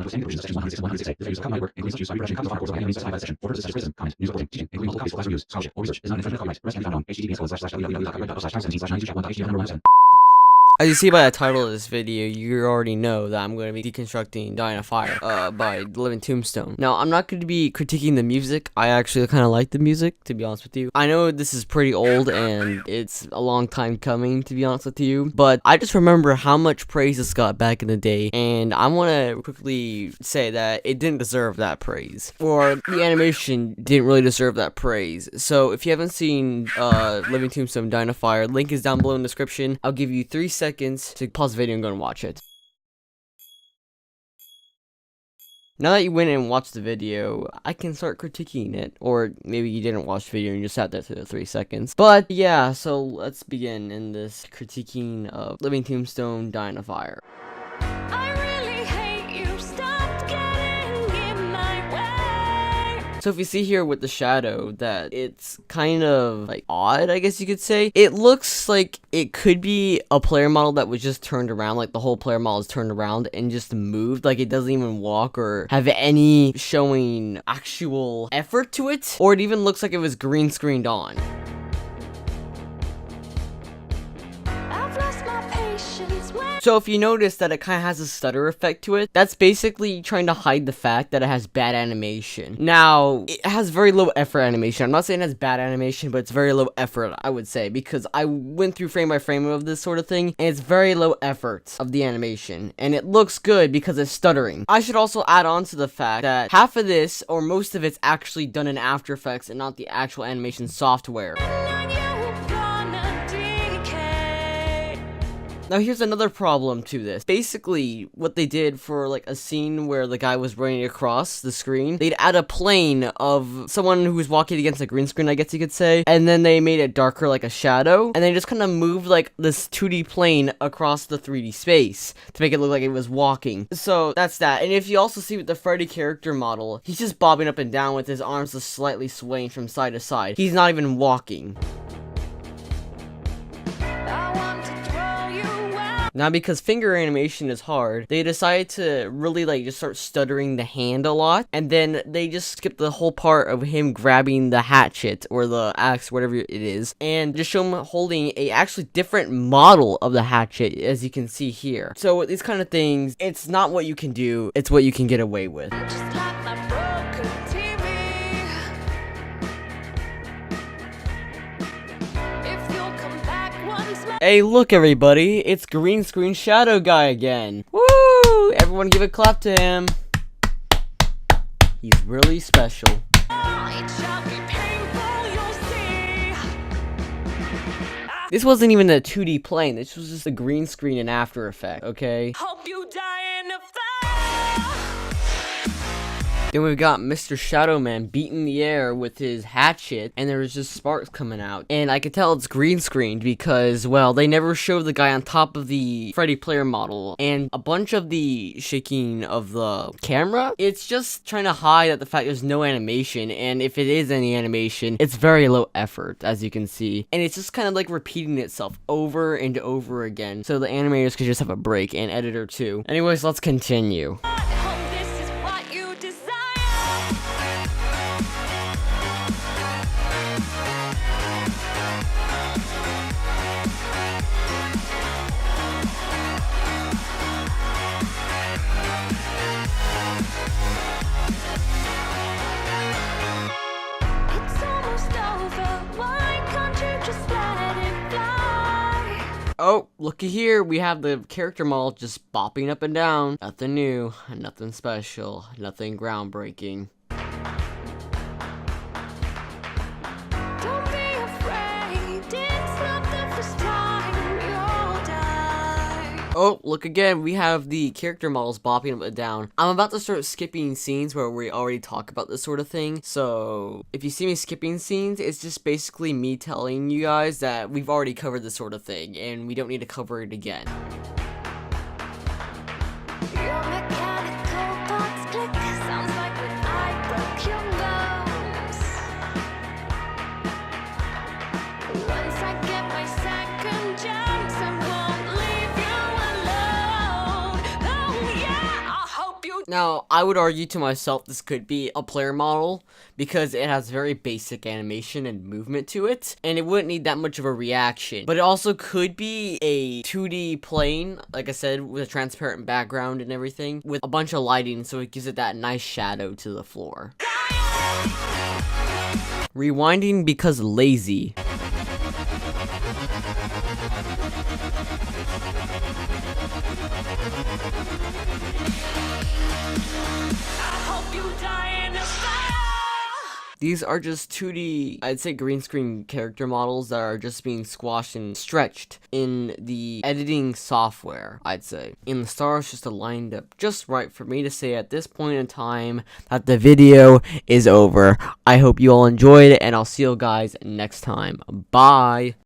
Notwithstanding the provisions of sections 106 and 106A, this use of copyright work includes such use of copyright copies of courses by any means specified by this section. For purposes such as criticism, comment, news reporting, teaching, including multiple copies for classroom use, scholarship, or research, is not an infringement of copyright. The rest can be found on https://www.copyright.com/time17/92/1.html. As you see by the title of this video, you already know that I'm going to be deconstructing Die in a Fire by TheLivingTombstone. Now, I'm not going to be critiquing the music. I actually kind of like the music, to be honest with you. I know this is pretty old and it's a long time coming, to be honest with you, but I just remember how much praise this got back in the day, and I want to quickly say that it didn't deserve that praise, or the animation didn't really deserve that praise. So if you haven't seen TheLivingTombstone Die in a Fire, link is down below in the description. I'll give you 3 seconds to pause the video and go and watch it. Now that you went and watched the video, I can start critiquing it, or maybe you didn't watch the video and you just sat there for the 3 seconds. But yeah, so let's begin in this critiquing of TheLivingTombstone Die in a Fire. So if you see here with the shadow that it's kind of like odd, I guess you could say. It looks like it could be a player model that was just turned around, like the whole player model is turned around and just moved, like it doesn't even walk or have any showing actual effort to it, or it even looks like it was green screened on. So if you notice that it kind of has a stutter effect to it, that's basically trying to hide the fact that it has bad animation. Now, it has very low effort animation. I'm not saying it has bad animation, but it's very low effort, I would say, because I went through frame by frame of this sort of thing, and it's very low effort of the animation, and it looks good because it's stuttering. I should also add on to the fact that half of this, or most of it's actually done in After Effects and not the actual animation software. Now here's another problem to this. Basically, what they did for like a scene where the guy was running across the screen, they'd add a plane of someone who was walking against a green screen, I guess you could say, and then they made it darker like a shadow, and they just kind of moved like this 2D plane across the 3D space to make it look like it was walking. So that's that. And if you also see with the Freddy character model, he's just bobbing up and down with his arms just slightly swaying from side to side. He's not even walking. Now, because finger animation is hard, they decided to really like just start stuttering the hand a lot, and then they just skipped the whole part of him grabbing the hatchet or the axe, whatever it is, and just show him holding a actually different model of the hatchet, as you can see here. So with these kind of things, it's not what you can do, it's what you can get away with. Hey, look everybody, it's Green Screen Shadow Guy again. Woo! Everyone give a clap to him. He's really special. This wasn't even a 2D plane, this was just a green screen in After Effects, okay? Hope you die in a fire. Then we've got Mr. Shadow Man beating the air with his hatchet, and there's just sparks coming out. And I could tell it's green screened because, well, they never showed the guy on top of the Freddy player model. And a bunch of the shaking of the camera, it's just trying to hide the fact there's no animation. And if it is any animation, it's very low effort, as you can see. And it's just kind of like repeating itself over and over again. So the animators could just have a break, and editor too. Anyways, let's continue. Oh, looky here, we have the character model just bopping up and down. Nothing new, nothing special, nothing groundbreaking. Oh, look again, we have the character models bopping up and down. I'm about to start skipping scenes where we already talk about this sort of thing. So, if you see me skipping scenes, it's just basically me telling you guys that we've already covered this sort of thing, and we don't need to cover it again. Now, I would argue to myself this could be a player model because it has very basic animation and movement to it, and it wouldn't need that much of a reaction. But it also could be a 2D plane, like I said, with a transparent background and everything, with a bunch of lighting, so it gives it that nice shadow to the floor. Rewinding because lazy. These are just 2D, I'd say green screen character models that are just being squashed and stretched in the editing software, I'd say. And the stars just aligned up just right for me to say at this point in time that the video is over. I hope you all enjoyed it, and I'll see you guys next time. Bye!